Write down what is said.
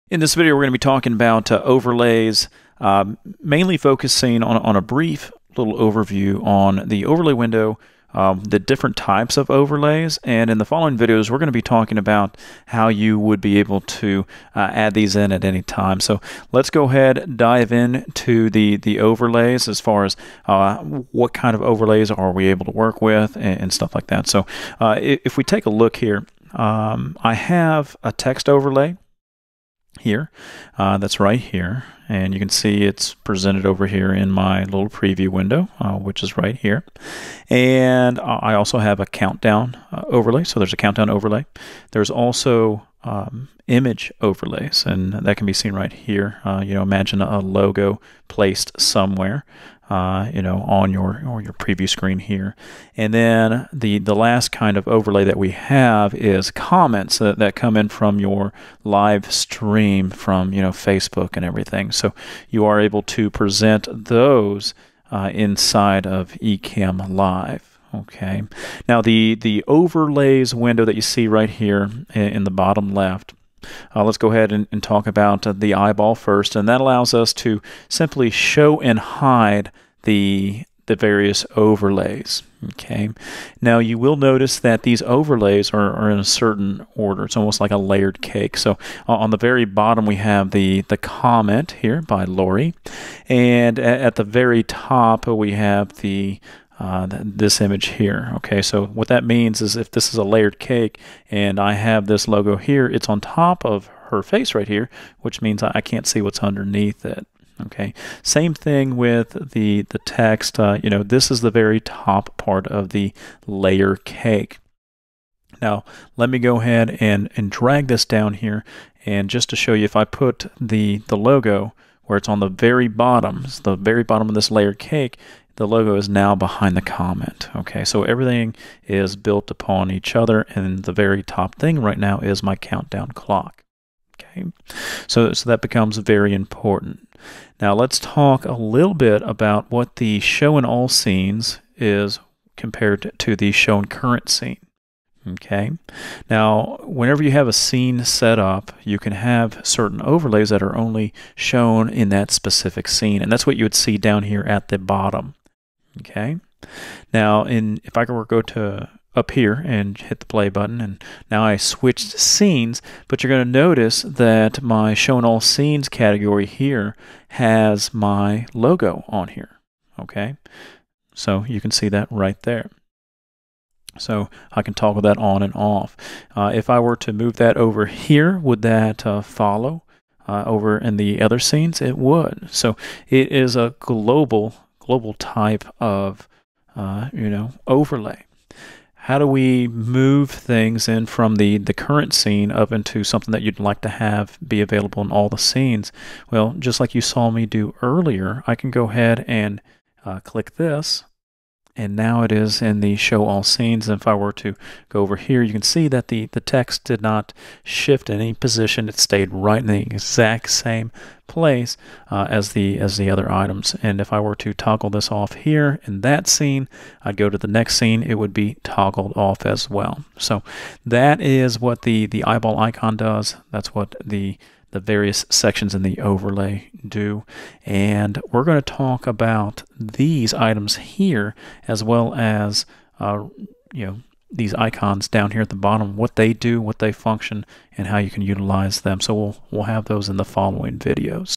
In this video, we're going to be talking about overlays, mainly focusing on a brief little overview on the overlay window, the different types of overlays, and in the following videos, we're going to be talking about how you would be able to add these in at any time. So let's go ahead and dive into the overlays as far as what kind of overlays are we able to work with and stuff like that. So if we take a look here, I have a text overlay here that's right here, and you can see it's presented over here in my little preview window, which is right here. And I also have a countdown overlay, so there's a countdown overlay. There's also image overlays, and that can be seen right here. Imagine a logo placed somewhere on your preview screen here. And then the last kind of overlay that we have is comments that come in from your live stream from Facebook and everything. So you are able to present those inside of Ecamm Live. Okay. Now the overlays window that you see right here in the bottom left, let's go ahead and talk about the eyeball first, and that allows us to simply show and hide the various overlays. Okay. Now you will notice that these overlays are in a certain order. It's almost like a layered cake. So on the very bottom we have the comment here by Lori, and at the very top we have this image here. Okay, so what that means is if this is a layered cake and I have this logo here, it's on top of her face right here, which means I can't see what's underneath it. Okay, same thing with the text. This is the very top part of the layer cake. Now let me go ahead and drag this down here, and just to show you, if I put the logo where it's on the very bottom, it's the very bottom of this layered cake, the logo is now behind the comment. Okay, so everything is built upon each other, and the very top thing right now is my countdown clock. Okay, so that becomes very important. Now let's talk a little bit about what the show in all scenes is compared to the show in current scene. Okay, now whenever you have a scene set up, you can have certain overlays that are only shown in that specific scene, and that's what you would see down here at the bottom. Okay, now if I go to up here and hit the play button, and now I switched scenes, but you're going to notice that my show in all scenes category here has my logo on here. Okay, so you can see that right there. So I can toggle that on and off. If I were to move that over here, would that follow over in the other scenes? It would. So it is a global type of overlay. How do we move things in from the current scene up into something that you'd like to have be available in all the scenes? Well, just like you saw me do earlier, I can go ahead and click this, and now it is in the show all scenes. And if I were to go over here, you can see that the text did not shift in any position. It stayed right in the exact same place as the other items. And if I were to toggle this off here in that scene, I'd go to the next scene, it would be toggled off as well. So that is what the eyeball icon does. That's what the various sections in the overlay do. And we're going to talk about these items here, as well as these icons down here at the bottom, what they do, what they function, and how you can utilize them. So we'll have those in the following videos.